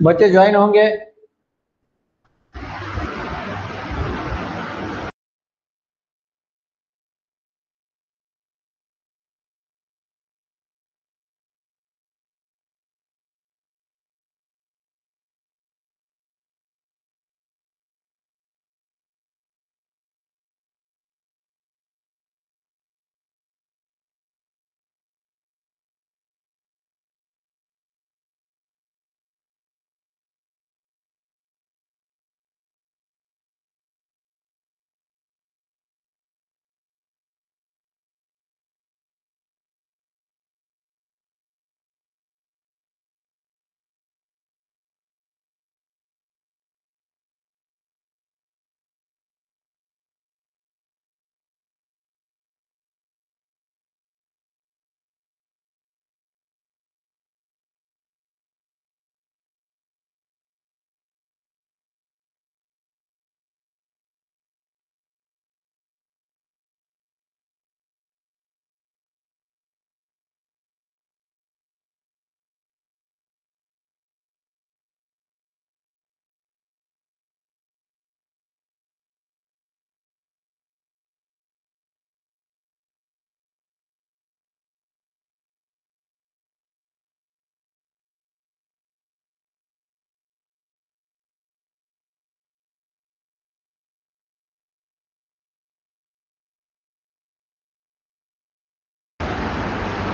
बच्चे ज्वाइन होंगे।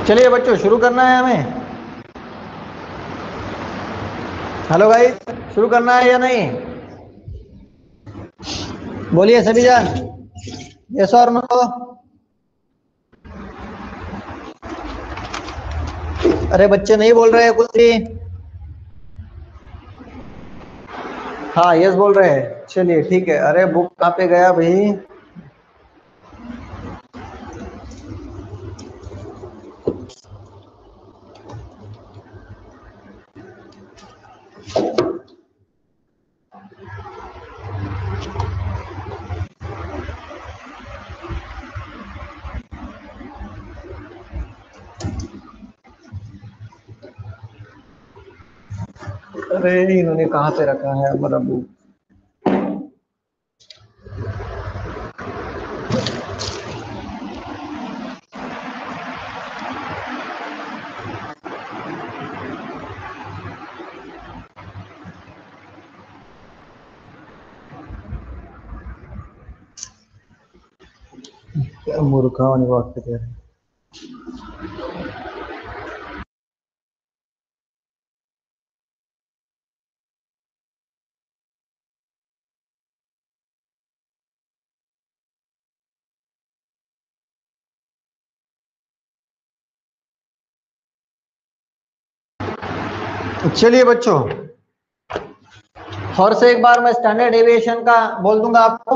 चलिए बच्चों, शुरू करना है हमें। हेलो भाई, शुरू करना है या नहीं? बोलिए सभी जान, यस और नो। अरे बच्चे नहीं बोल रहे हैं कुछ भी। हाँ यस बोल रहे हैं, चलिए ठीक है। अरे बुक कहाँ पे गया भाई? अरे इन्होंने कहाँ पे रखा है हमारा बुक? क्या मूर्खा वाली बात कर रहे हैं। चलिए बच्चों, और से एक बार मैं स्टैंडर्ड डेविएशन का बोल दूंगा आपको।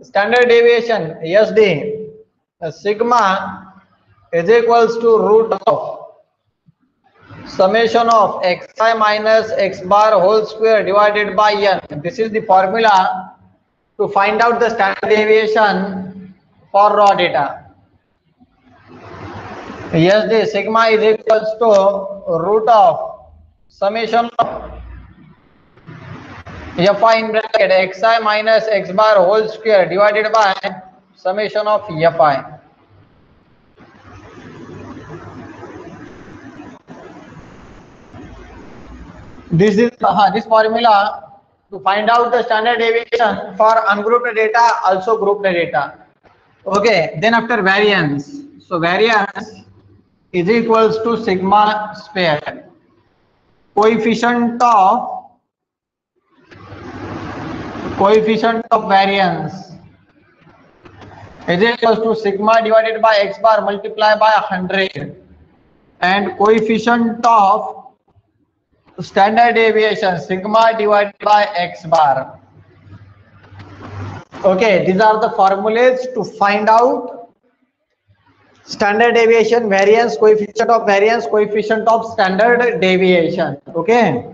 Standard deviation S D sigma is equals to root of summation of xi minus x bar whole square divided by n. This is the formula to find out the standard deviation for raw data. Yes, the sigma is equals to root of summation of fi in bracket xi minus x bar whole square divided by summation of fi. This is this formula to find out the standard deviation for ungrouped data, also grouped data. Okay, then after variance, so variance is equals to sigma square. Coefficient of variance is equals to sigma divided by x bar multiplied by 100, and coefficient of standard deviation sigma divided by x bar. Okay, these are the formulas to find out standard deviation, variance, coefficient of standard deviation. Okay,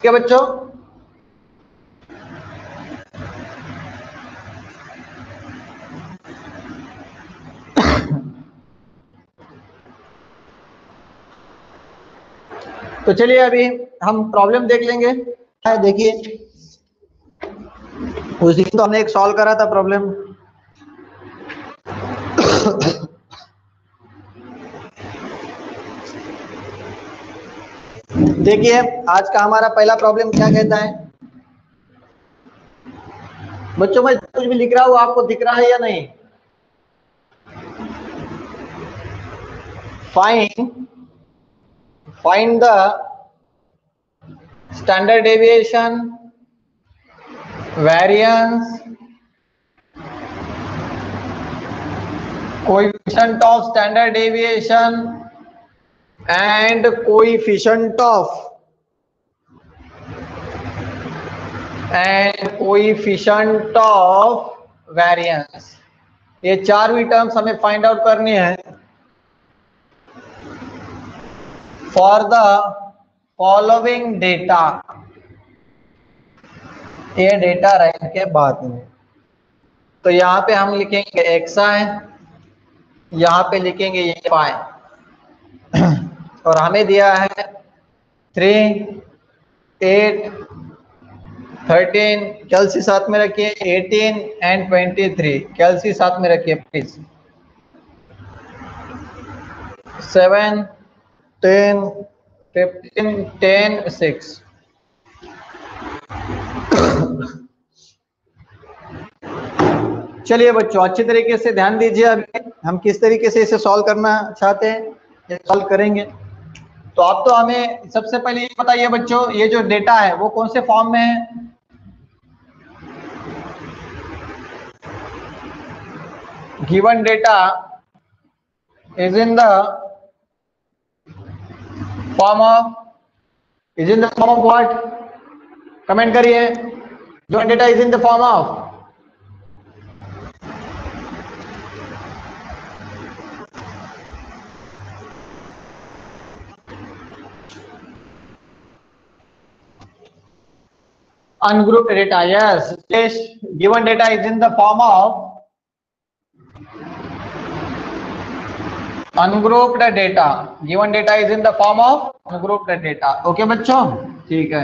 क्या बच्चों? तो चलिए अभी हम problem देख लेंगे। देखिए उस दिन तो हमने एक सॉल्व करा था प्रॉब्लम। देखिए आज का हमारा पहला प्रॉब्लम क्या कहता है बच्चों, मैं कुछ भी लिख रहा हूं आपको दिख रहा है या नहीं? Find the standard deviation, variance, coefficient of standard deviation and coefficient of variance। ये चार भी टर्म्स हमें फाइंड आउट करनी है फॉर द फॉलोइंग डेटा। ये डेटा रहने के बाद में तो यहाँ पे हम लिखेंगे xi, यहाँ पे लिखेंगे ये फाई, और हमें दिया है 3, 8, 13, कैलसी साथ में रखिए, 18 एंड 23 कैलसी साथ में रखिए प्लीज, 7, 10, 15, 10, 6। चलिए बच्चों अच्छी तरीके से ध्यान दीजिए, अभी हम किस तरीके से इसे सॉल्व करना चाहते हैं, ये सॉल्व करेंगे। तो आप तो हमें सबसे पहले ये बताइए बच्चों, ये जो डेटा है वो कौन से फॉर्म में है? Given data is in the form of what? Comment करिए। Given data is in the form of ungrouped data. Yes, given data is in the form of ungrouped data. Given data is in the form of ungrouped data. Okay बच्चों, ठीक है।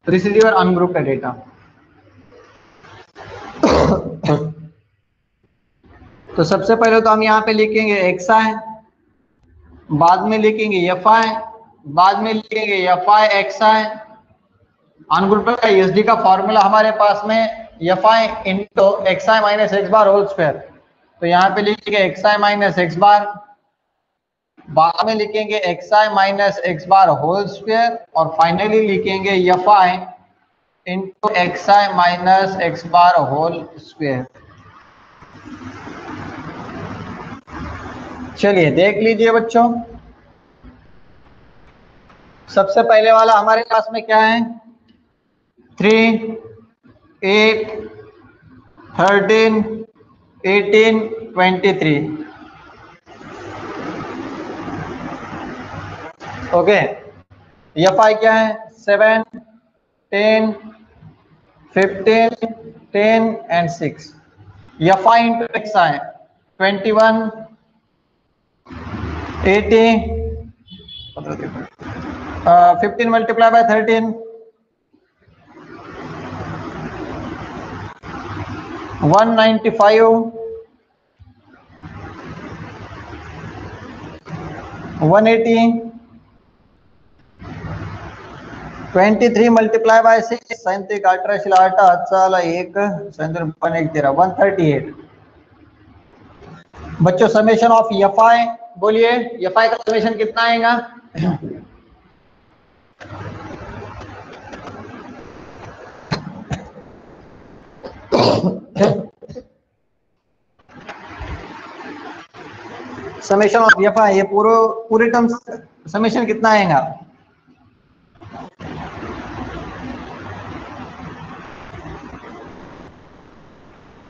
This is your ungrouped data. तो सबसे पहले तो हम यहाँ पे लिखेंगे xi, बाद में लिखेंगे fi, बाद में लिखेंगे fi xi। अनग्रुप्ड का ESD का फॉर्मूला हमारे पास में fi into xi minus x bar whole square. तो यहाँ पे लिखेंगे xi माइनस x बार, बाद में लिखेंगे xi minus x bar whole square, और फाइनली लिखेंगे fi into xi minus x bar whole square. चलिए देख लीजिए बच्चों, सबसे पहले वाला हमारे पास में क्या है? 3, 8, 13, 18, 23। ओके, fi क्या है? 7, 10, 15, 10 and 6। fi into xi 21, 80, 15 multiply bye 13, 195, 180, 23 multiply by 6, 37, 18, 8, 1, 138। बच्चों समेशन ऑफ fi बोलिए, fi का समेशन कितना आएगा? समेशन ऑफ fi, ये पूरे टर्म्स समेशन कितना आएगा?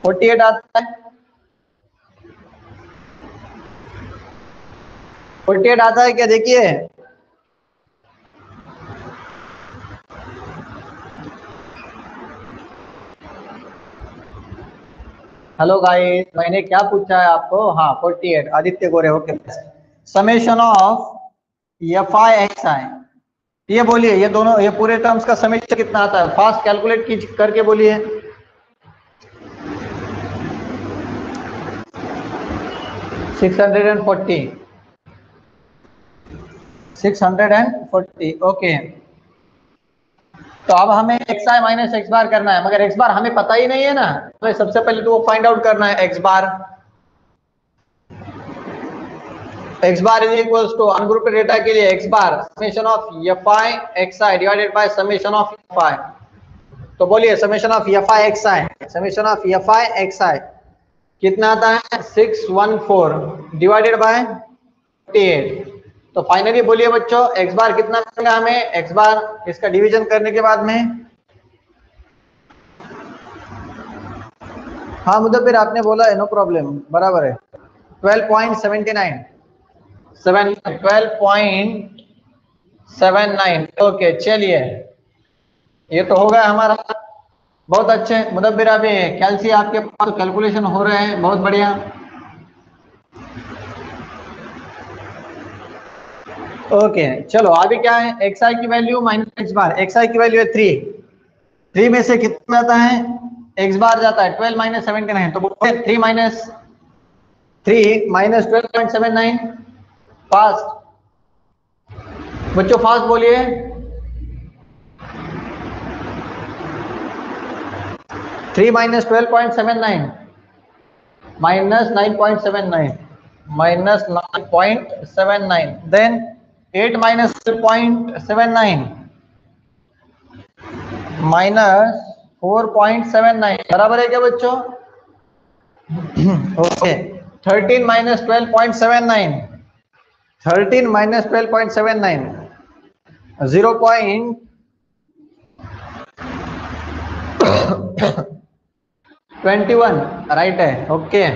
$48 आता है। 48 आता है क्या? देखिए हेलो गाइस, मैंने क्या पूछा है आपको? हाँ 48, आदित्य गोरे। Okay, summation of fi xi ये बोलिए, ये दोनों, ये पूरे टर्म्स का समेशन कितना आता है? फास्ट कैलकुलेट की करके बोलिए। Six hundred and forty. Okay, तो अब हमें एक्स आई माइनस एक्स बार करना है, मगर एक्स बार हमें पता ही नहीं है ना, तो सबसे पहले तो वो फाइंड आउट करना है X bar. X bar is equals to ungrouped data के लिए X bar summation of F I X I divided by summation of F I. तो बोलिए summation of F I X I, summation of F I X I कितना आता है? 614 divided by 48। तो finally बोलिए बच्चों एक्स बार कितना मिलेगा हमें? एक्स बार इसका डिवीजन करने के बाद में, हाँ मुदब्बिर आपने बोला है, नो प्रॉब्लम, बराबर है। 12.79 12.79। ओके चलिए, ये तो हो गया हमारा। बहुत अच्छे मुदब्बिर, अभी कैलसी आपके पास कैलकुलेशन हो रहे हैं, बहुत बढ़िया। ओके चलो अभी क्या है? एक्स आई की value minus X bar, x आई की वैल्यू है 3 में से कितना आता है? एक्स बार जाता है 12 माइनस 79। तो बोलते 3 माइनस 12.79। फास्ट बच्चों, फास्ट बोलिए। 3 minus 12.79 minus 9.79 minus 9.79, then 8 minus 12.79 minus 4.79 बराबर है क्या बच्चों? ओके 13 माइनस 12.79, 13 माइनस 12.79 0.21 राइट है। ओके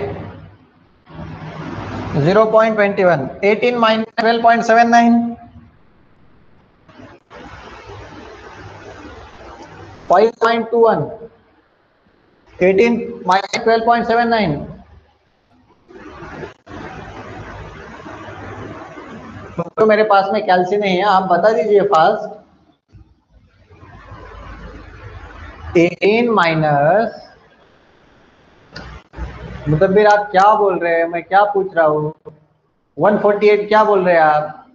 0.21, 18 माइनस 12.79 5.21, 18 माइनस 12.79 तो मेरे पास में कैल्सी नहीं है, आप बता दीजिए फास्ट। 18 माइनस, मुदब्बिर आप क्या बोल रहे हैं? मैं क्या पूछ रहा हूँ? 148 क्या बोल रहे हैं आप?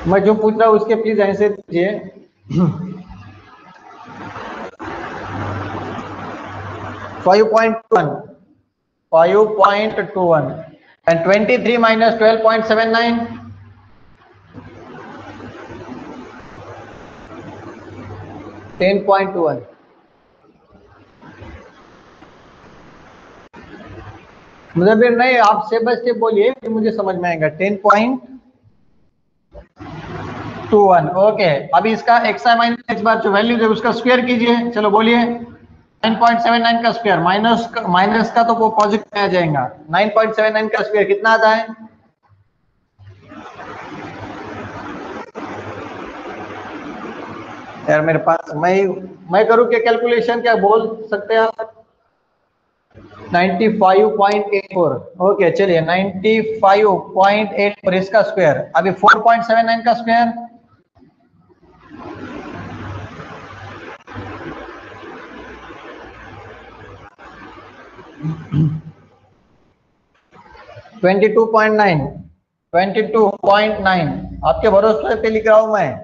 मैं जो पूछ रहा हूँ उसके प्लीज आंसर दीजिए। 5.21 and 23 minus 12.79 10.1। मुझे नहीं, आप स्टेप बाय स्टेप बोलिए फिर मुझे समझ में आएगा। 10.21। ओके अभी इसका एक्स आई माइनस एक्स बार जो वैल्यू है उसका स्क्वायर कीजिए। चलो बोलिए 9.79 का स्क्वायर माइनस का तो वो पॉजिटिव आ जाएगा। 9.79 का स्क्वायर कितना आता है? यार मेरे पास, मैं करूं क्या कैलकुलेशन? क्या बोल सकते हैं आप? 95.84। ओके चलिए 95.84 इसका स्क्वायर। अभी 4.79 का square, twenty two point nine आपके भरोसे पे लिख रहा हूं मैं।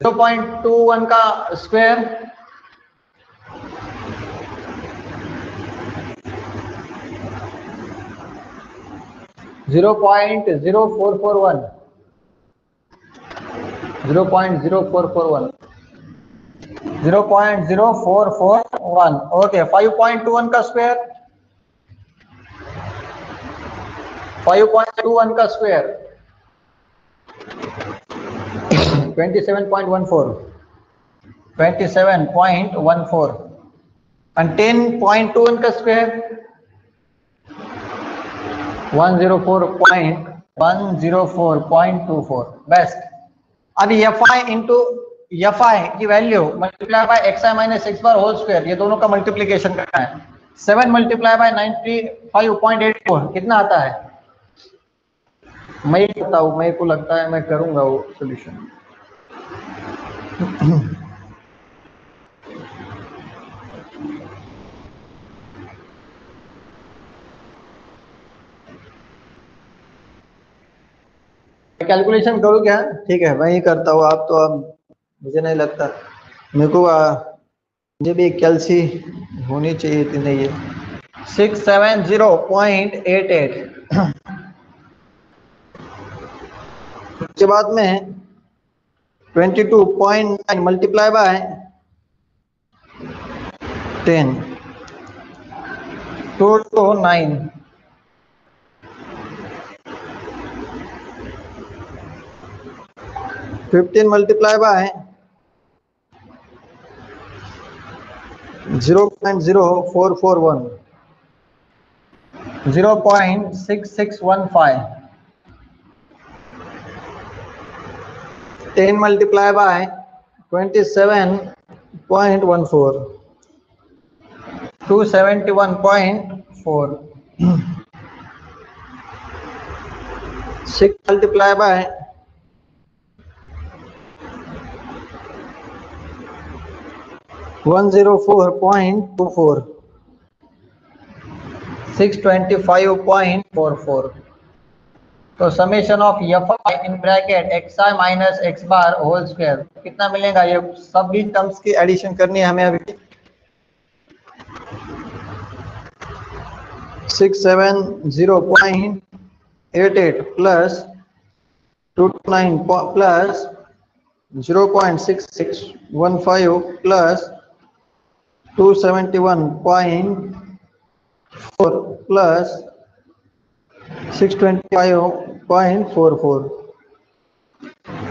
0.21 का स्क्वायर 0.0441 0.0441। ओके 5.21 का स्क्वायर 5.21 का स्क्वायर 27.14 and 10.21 का स्क्वायर 104.24। बेस्ट। अभी F I into F I की value multiply by X I minus X bar whole square, ये दोनों का मल्टीप्लीकेशन करना है। 7 मल्टीप्लाई बाय 95.84 कितना आता है? मैं करता हूँ, मेरे को लगता है मैं करूंगा वो सोल्यूशन। कैलकुलेशन करूँ क्या? ठीक है मैं ही करता हूँ, आप तो अब मुझे नहीं लगता, मेरे को मुझे भी कैलसी होनी चाहिए थी। नहीं है 670.88 उसके बाद में 22.9 multiply by 10 229 15 multiply by 0.0441 0.6615 10 multiply by 27.14 271.4 6 multiply by 104.24 625.44। तो summation of F I in bracket X I minus X bar whole square कितना मिलेगा? ये सभी टर्म्स की एडिशन करनी है हमें अभी। 670.88 plus 29 plus 0.6615 plus 271.4 plus 625.44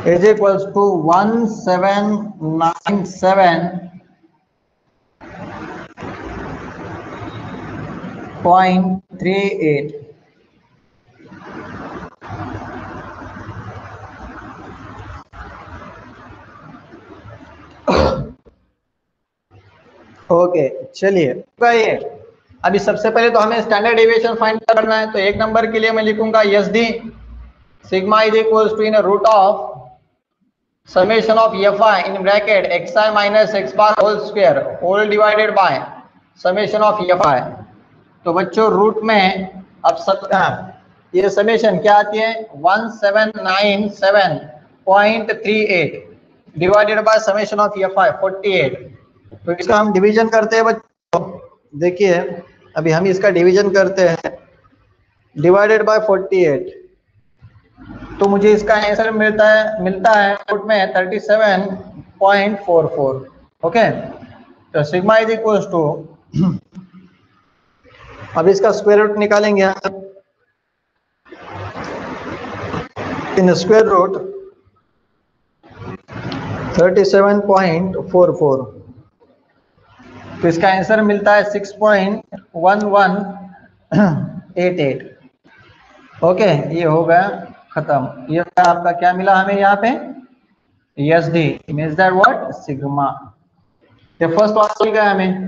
is equals to 1797.38। Okay चलिए ये अभी सबसे पहले तो हमें स्टैंडर्ड डेविएशन फाइंड करना है। तो एक नंबर के लिए मैं लिखूंगा S D sigma is equals to in root of summation of F I in bracket X I minus X bar whole square whole divided by summation of F I. तो बच्चों रूट में अब सब ये समेशन क्या आती है 1797.38 divided by summation of F आई 48। तो इसका हम डिवीजन करते हैं बच्चों, देखिए अभी हम इसका डिवीजन करते हैं डिवाइडेड बाय 48। तो मुझे इसका आंसर मिलता है रूट में 37.44। ओके तो सिग्मा इज इक्वल्स टू अब इसका स्क्वायर रूट निकालेंगे इन स्क्वायर रूट 37.44। तो इसका आंसर मिलता है 6.1188। ओके ये हो गया खत्म। ये आपका क्या मिला हमें यहाँ पे S D means that what sigma. ये फर्स्ट वाला मिल गया हमें।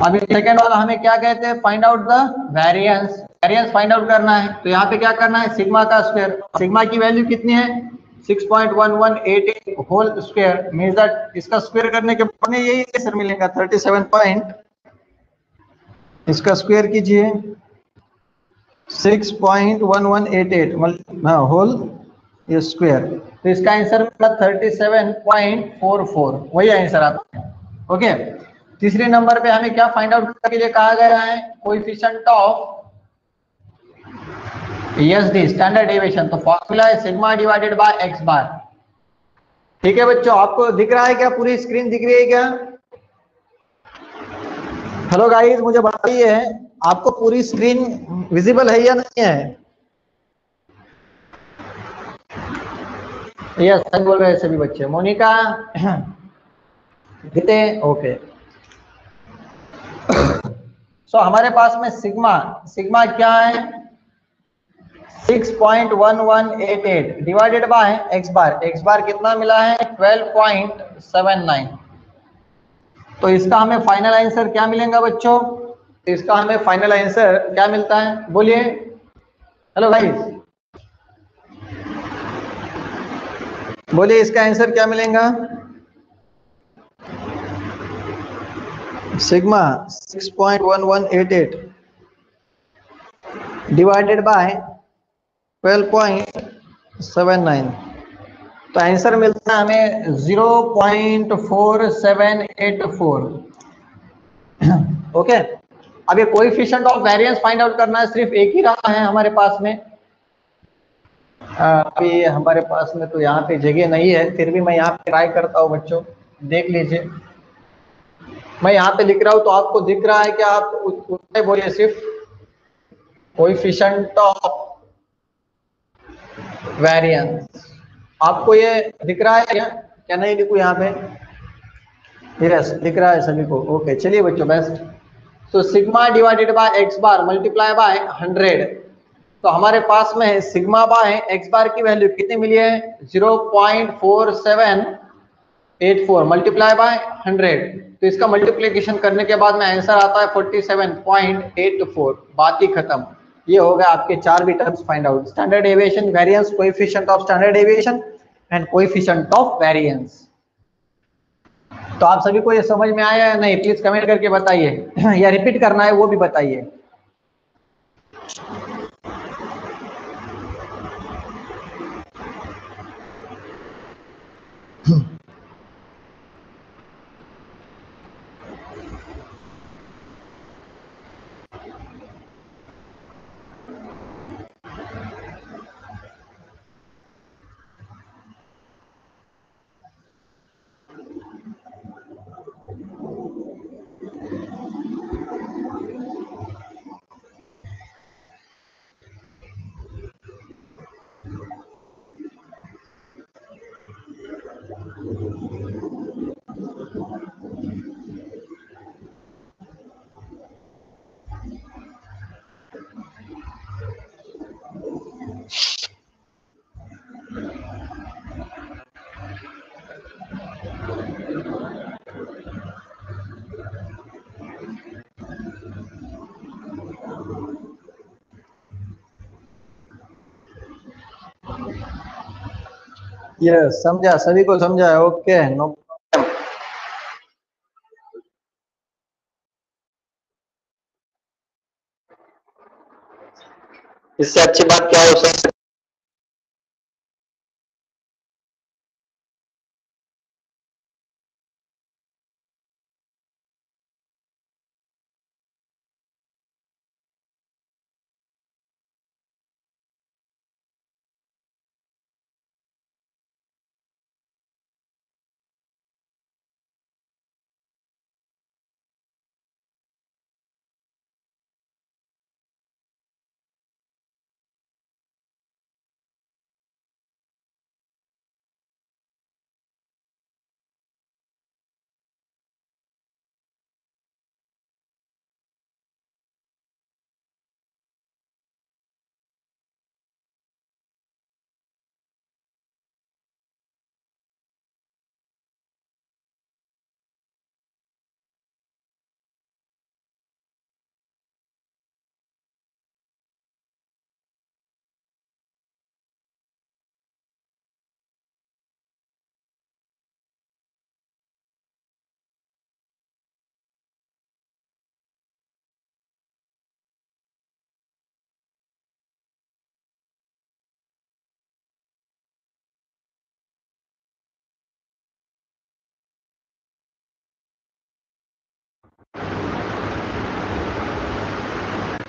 अभी सेकेंड वाला हमें क्या कहते हैं find out the variance. Variance find out करना है तो यहाँ पे क्या करना है सिग्मा का स्क्वायर। सिग्मा की वैल्यू कितनी है 6.1188 होल स्क्वायर मीन्स दैट इसका स्क्वायर करने के बाद में यही आंसर मिलेगा 37 पॉइंट। इसका स्क्वायर कीजिए 6.1188 होल ये स्क्वायर। तो इसका आंसर मिला 37.44 वही आंसर आता है। ओके तीसरे नंबर पे हमें क्या फाइंड आउट करने के लिए कहा गया है coefficient of ESD standard deviation. तो फॉर्मूला है सिग्मा डिवाइडेड बाय एक्स बार। ठीक है बच्चों आपको दिख रहा है क्या? पूरी स्क्रीन दिख रही है क्या? हेलो गाइस मुझे बताइए आपको पूरी स्क्रीन विजिबल है या नहीं है? यस सही बोल रहे हैं सभी बच्चे। मोनिका गीते ओके। सो हमारे पास में सिग्मा क्या है 6.1188 divided by X bar. X bar कितना मिला है 12.79। तो इसका हमें फाइनल आंसर क्या मिलेगा बच्चों? इसका हमें फाइनल आंसर क्या मिलता है बोलिए। हेलो गाइस बोलिए इसका आंसर क्या मिलेगा? सिग्मा 6.1188 डिवाइडेड बाय 12.79, तो आंसर मिलता है हमें 0.4784। ओके, अब ये coefficient of variance find out करना है, सिर्फ एक ही रहा है हमारे पास में। अभी हमारे पास में तो यहाँ पे जगह नहीं है, फिर भी मैं यहाँ पे ट्राई करता हूँ बच्चों, देख लीजिए। मैं यहाँ पे लिख रहा हूँ तो आपको दिख रहा है कि आप उतना बोलिए, सिर्फ कोएफिशिएंट ऑफ वेरिएंस। आपको ये दिख रहा है क्या नहीं लिखूं यहाँ पे? यस, दिख रहा है सभी को। ओके, चलिए बच्चों, बेस्ट। तो sigma divided by X bar multiply by 100, तो हमारे पास में है सिग्मा बाय एक्स बार की वैल्यू कितनी मिली है? 0.4784 मल्टीप्लाई बाय 100, तो इसका मल्टीप्लिकेशन करने के बाद में आंसर आता है 47.84। बात ही खत्म। ये हो गया आपके 4 भी terms find out, standard deviation, variance, coefficient of standard deviation and coefficient of variance. तो आप सभी को ये समझ में आया है नहीं? प्लीज कमेंट करके बताइए या रिपीट करना है वो भी बताइए। यस, समझा, सभी को समझा है। Okay, no. इससे अच्छी बात क्या हो सकती है?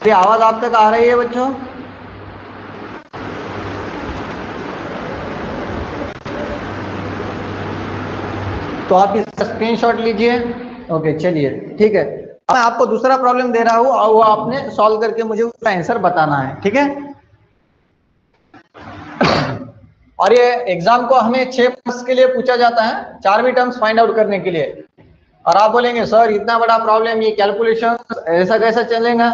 आवाज आप तक आ रही है बच्चों? तो आप इसका स्क्रीनशॉट लीजिए। ओके, चलिए, ठीक है। मैं आपको दूसरा प्रॉब्लम दे रहा हूं और वो आपने सॉल्व करके मुझे उसका आंसर बताना है, ठीक है? और ये एग्जाम को हमें 6 मार्क्स के लिए पूछा जाता है, 4 भी टर्म्स फाइंड आउट करने के लिए। और आप बोलेंगे सर इतना बड़ा प्रॉब्लम, ये कैलकुलेशन ऐसा कैसा चलेगा?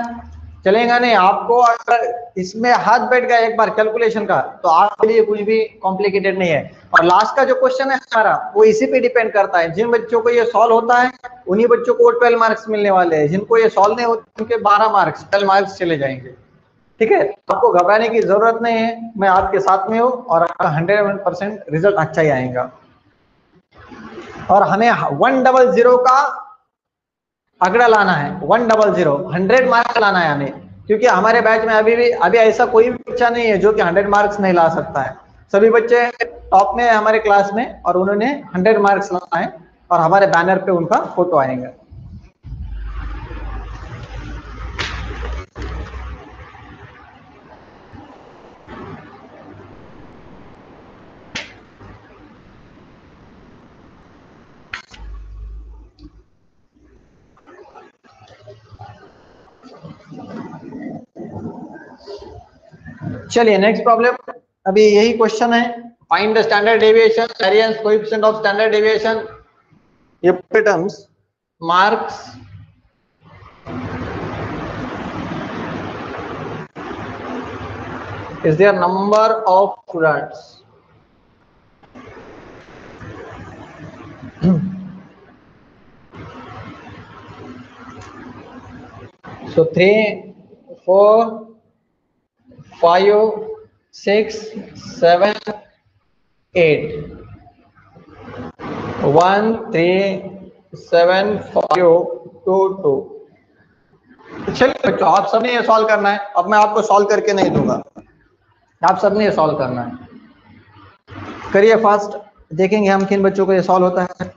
चलेगा नहीं। आपको अगर इसमें हाथ बैठ गया एक बार कैलकुलेशन का, तो आपके लिए कुछ भी कॉम्प्लिकेटेड नहीं है। और लास्ट का जो क्वेश्चन है हमारा, वो इसी पे डिपेंड करता है। जिन बच्चों को ये सॉल्व होता है उन्हीं बच्चों को 12 मार्क्स मिलने वाले हैं, जिनको ये सॉल्व नहीं होते उनके 12 मार्क्स 12 मार्क्स चले जाएंगे, ठीक है, आपको घबराने की जरूरत नहीं है, मैं आपके साथ में हूँ और आपका 100% रिजल्ट अच्छा ही आएगा। और हमें 100 का आंकड़ा लाना है, 100 100 मार्क्स लाना है हमें, क्योंकि हमारे बैच में अभी ऐसा कोई भी बच्चा नहीं है जो कि 100 मार्क्स नहीं ला सकता है। सभी बच्चे टॉप में है हमारे क्लास में और उन्होंने 100 मार्क्स लाना है और हमारे बैनर पे उनका फोटो आएगा। चलिए नेक्स्ट प्रॉब्लम, अभी यही क्वेश्चन है, find the standard deviation, variance, coefficient of standard deviation, ये terms, marks, is there number of students, so 3 4 5 6 7 8 1 3 7 5 2 2। चलिए बच्चों, आप सबने ये सॉल्व करना है, अब मैं आपको सॉल्व करके नहीं दूंगा, आप सबने ये सॉल्व करना है। करिए फास्ट, देखेंगे हम किन बच्चों को ये सॉल्व होता है।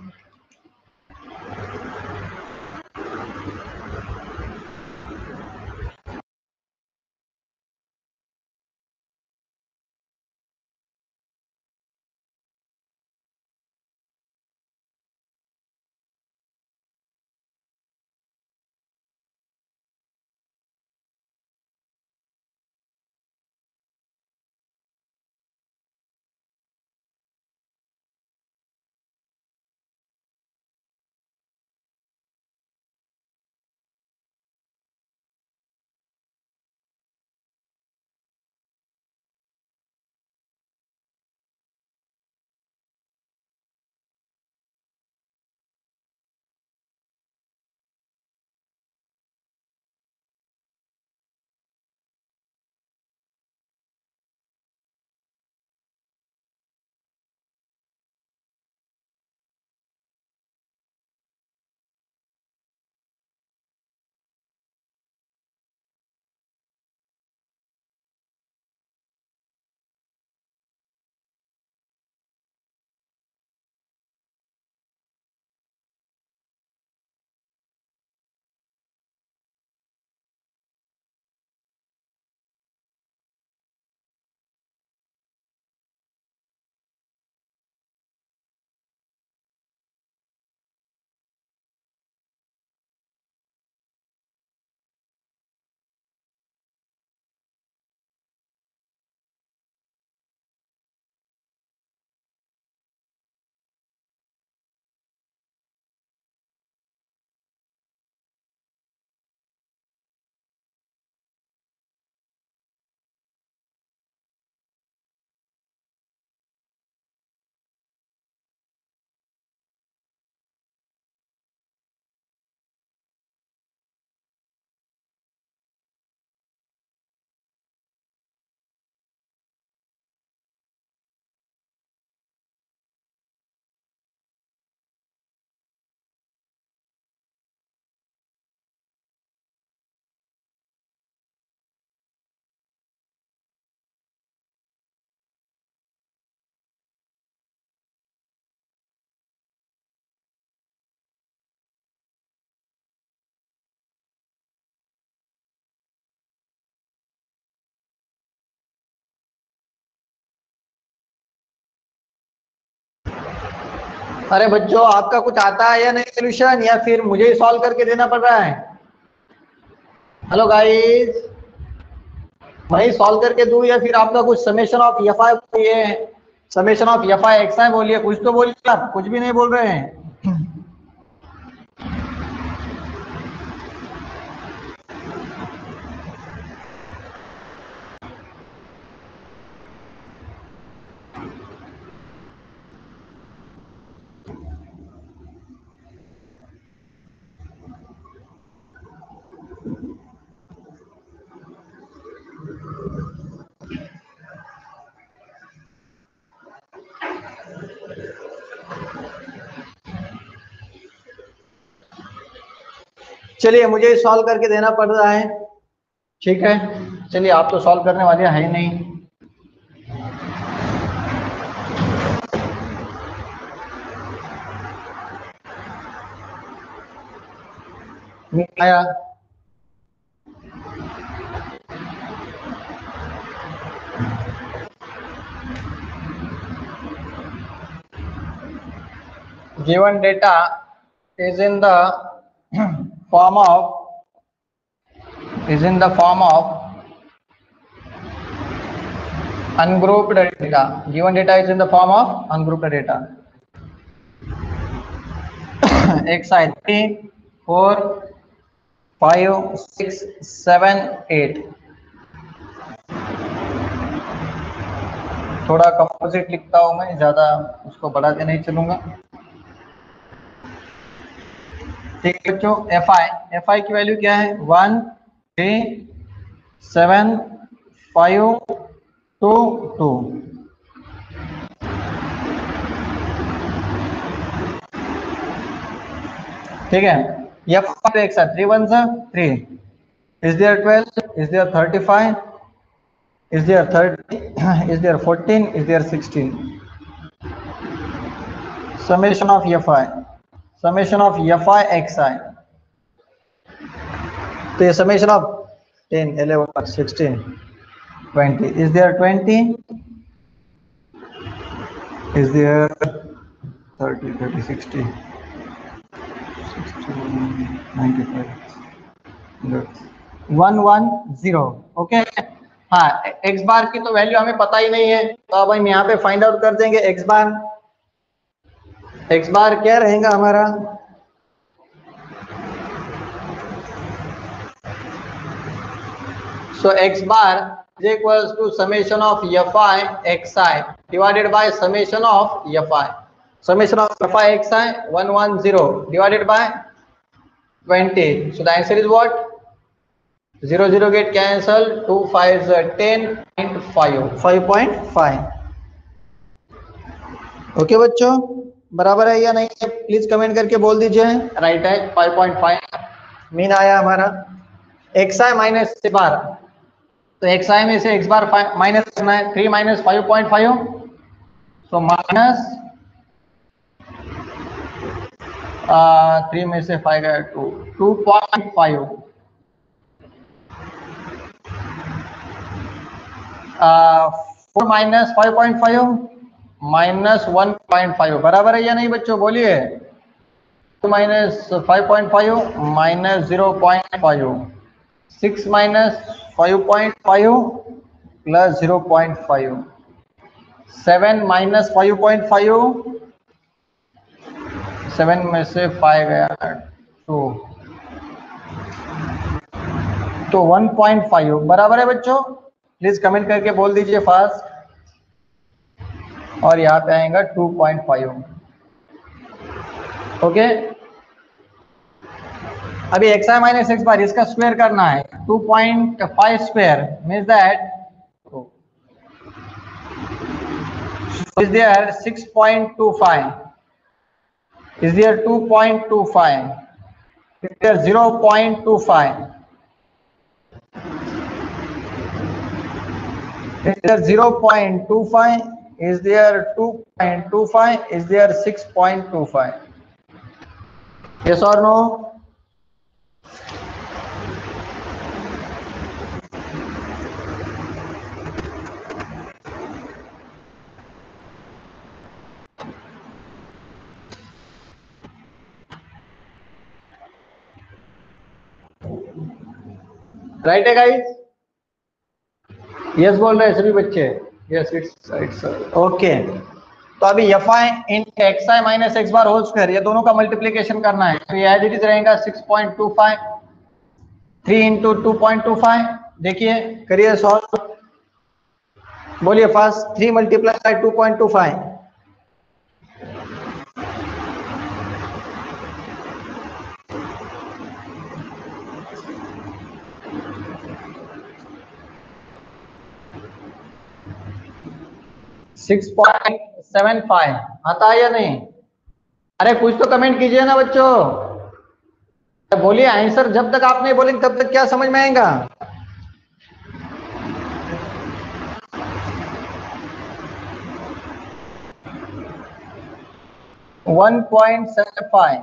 अरे बच्चों, आपका कुछ आता है या नहीं सोल्यूशन, या फिर मुझे ही सॉल्व करके देना पड़ रहा है? हेलो गाइस, मैं ही सॉल्व करके दूं या फिर आपका कुछ समेशन ऑफ एफ आई बोलिए, summation of F I X I बोलिए, कुछ तो बोलिए, आप कुछ भी नहीं बोल रहे हैं। चलिए मुझे सॉल्व करके देना पड़ रहा है, ठीक है। चलिए आप तो सॉल्व करने वाले हैं नहीं। आया given data is in the form of ungrouped data. Given data is in the form of ungrouped data. xi 3 4 5 6 7 8। थोड़ा कंपोजिट लिखता हूं मैं, ज्यादा उसको बढ़ाते नहीं चलूंगा, ठीक है बच्चों। एफ आई की वैल्यू क्या है? 1 3 7 5 2 2। ठीक है। एफ तो एक साथ 3 1 3, is there 12, is there 35, is there 30, is there 14, is there 16? Summation of fi xi, तो ये summation of 10 11 16 20, is there 20, is there 30 30 60 95 110। Okay. हाँ, एक्स बार की तो वैल्यू हमें पता ही नहीं है, तो अब हम यहाँ पे फाइंड आउट कर देंगे एक्स बार क्या रहेगा हमारा? So X bar is equals to summation of fi xi divided by summation of fi. Summation of fi xi 110 divided by 20. So the answer is what? 0 0 get cancelled, 2 5 10.5 5.5। Okay बच्चों, बराबर है या नहीं है? प्लीज कमेंट करके बोल दीजिए। Right है, 5.5 मीन आया हमारा। एक्स आई माइनस एक्स बार, तो एक्स आई में से एक्स बार माइनस करना है। 3 माइनस 5.5, तो माइनस 3 में से 5 गया 2.5, 4 माइनस 5.5 माइनस 1.5, बराबर है या नहीं बच्चों? बोलिए। 2 minus 5.5 minus 0.5, 6 minus 5.5 plus 0.5, 7 minus 5.5, 7 में से 5 गया 2, तो 1.5 बराबर है बच्चों। प्लीज कमेंट करके बोल दीजिए फास्ट। और यहाँ पे आएगा 2.5। ओके। अभी एक्स आई माइनस एक्स बार इसका स्क्वायर करना है। 2.5 square means that is there 6.25, is there 2.25, is there 0.25, is there 0.25, is there 2.25, is there 6.25? Yes or no? Right है गाइस? यस बोल रहे हैं सभी बच्चे। Yes it's okay. तो अभी F I in X I minus X bar whole square, ये दोनों का मल्टीप्लीकेशन करना है। तो ये एज इट इज रहेगा 6.25, 3 इंटू 2.25। देखिए करिए सॉल्व, बोलिए फास्ट। 3 मल्टीप्लाई बाय 2.25, 6.75 आता है या नहीं? अरे कुछ तो कमेंट कीजिए ना बच्चों। बोलिए आंसर, जब तक आप नहीं बोलेंगे तब तक क्या समझ में आएगा? One point seven five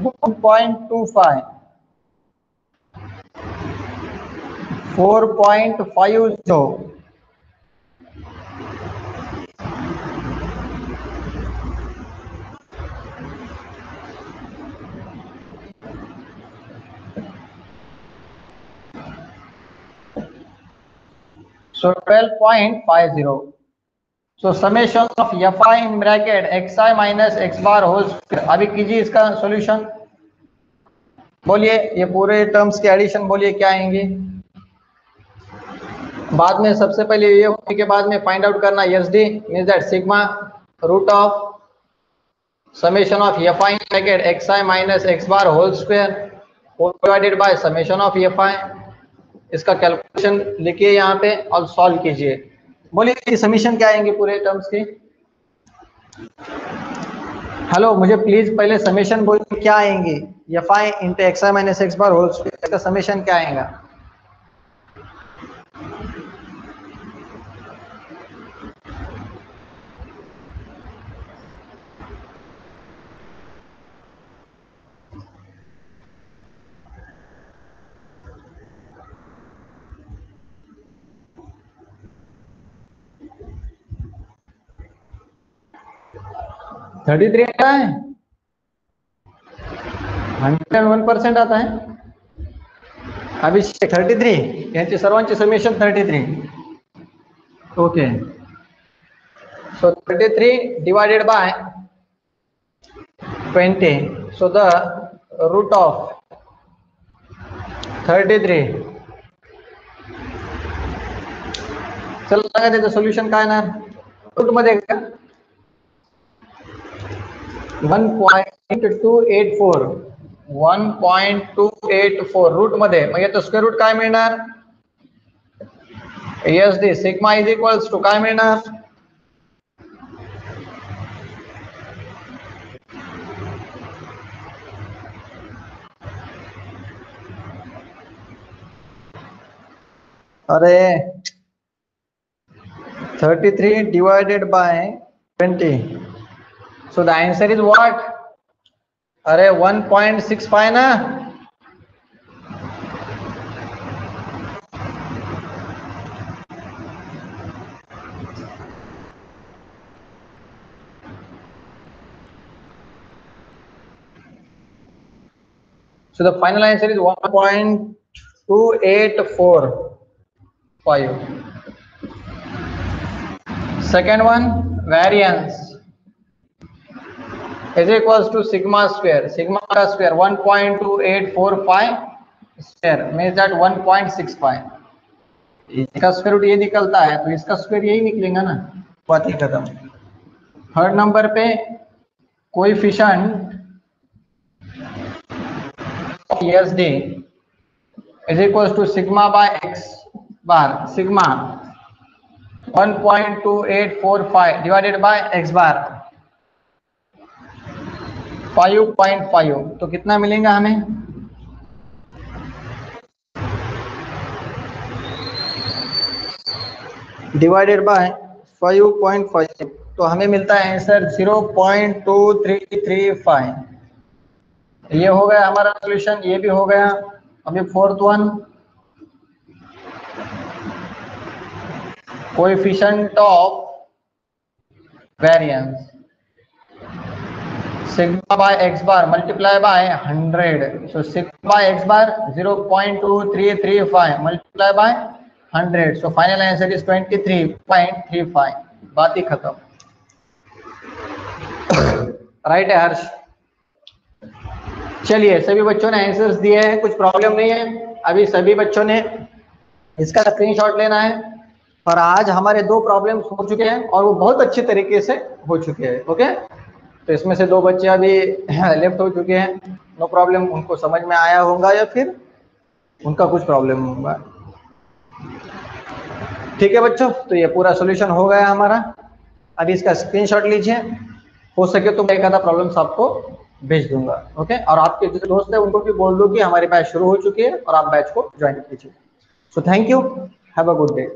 1.25 4.50 so 12.50 so summation of fi in bracket xi minus x bar whole square। अभी कीजिए इसका सॉल्यूशन, बोलिए ये पूरे टर्म्स के एडिशन बोलिए क्या आएंगे। बाद में सबसे पहले ये होने के बाद में फाइंड आउट करना S D means that sigma root of summation of fi in bracket xi minus x bar whole square divided by summation of fi। इसका कैलकुलेशन लिखिए यहाँ पे और सॉल्व कीजिए। बोलिए समीशन क्या आएंगे पूरे टर्म्स के। हेलो, मुझे प्लीज पहले समीशन बोलिए क्या आएंगे। fi into xi minus X bar whole square, इसका समीशन क्या आएगा। थर्टी थ्री आता है, 101% आता है। अभी 33 यांचे सर्वांचे summation 33 okay. So 33 divided by 20 so the root of 33 चल लगा त्याचं सोल्युशन काय ना रूट मध्ये का 1.284 रूट मध्ये, मग याचं स्क्वेअर रूट काय मिळणार। S D sigma is equals to काय मिळणार। अरे 33 divided by 20 so the answer is what। अरे 1.65 ना। so the final answer is 1.2845। second one variance is equals to sigma square, sigma का square 1.2845 square means that 1.65। इसका square root ये निकलता है तो इसका स्क्वायर यही निकलेगा ना, बात ही खत्म। थर्ड नंबर पे coefficient S D is equals to sigma by X bar, sigma 1.2845 divided by X bar 5.5 तो कितना मिलेगा हमें। डिवाइडेड बाय 5.5 तो हमें मिलता है आंसर 0.2335। ये हो गया हमारा सॉल्यूशन, ये भी हो गया। अभी fourth one coefficient of variance sigma by X bar multiply by 100 so sigma by X bar 0.2335 multiply by 100 so final answer is 23.35। बात ही खत्म। राइट है हर्ष। चलिए सभी बच्चों ने आंसर्स दिए हैं, कुछ प्रॉब्लम नहीं है। अभी सभी बच्चों ने इसका स्क्रीनशॉट लेना है। और आज हमारे दो प्रॉब्लम्स हो चुके हैं और वो बहुत अच्छे तरीके से हो चुके हैं। ओके, तो इसमें से दो बच्चे अभी लेफ्ट हो चुके हैं, नो प्रॉब्लम, उनको समझ में आया होगा या फिर उनका कुछ प्रॉब्लम होगा। ठीक है बच्चों, तो ये पूरा सॉल्यूशन हो गया हमारा। अभी इसका स्क्रीनशॉट लीजिए, हो सके तो मैं एक आधा प्रॉब्लम्स आपको भेज दूंगा। ओके, और आपके जो दोस्त है उनको भी बोल दो कि हमारी बैच शुरू हो चुकी है और आप बैच को ज्वाइन कीजिए। So thank you, have a good day.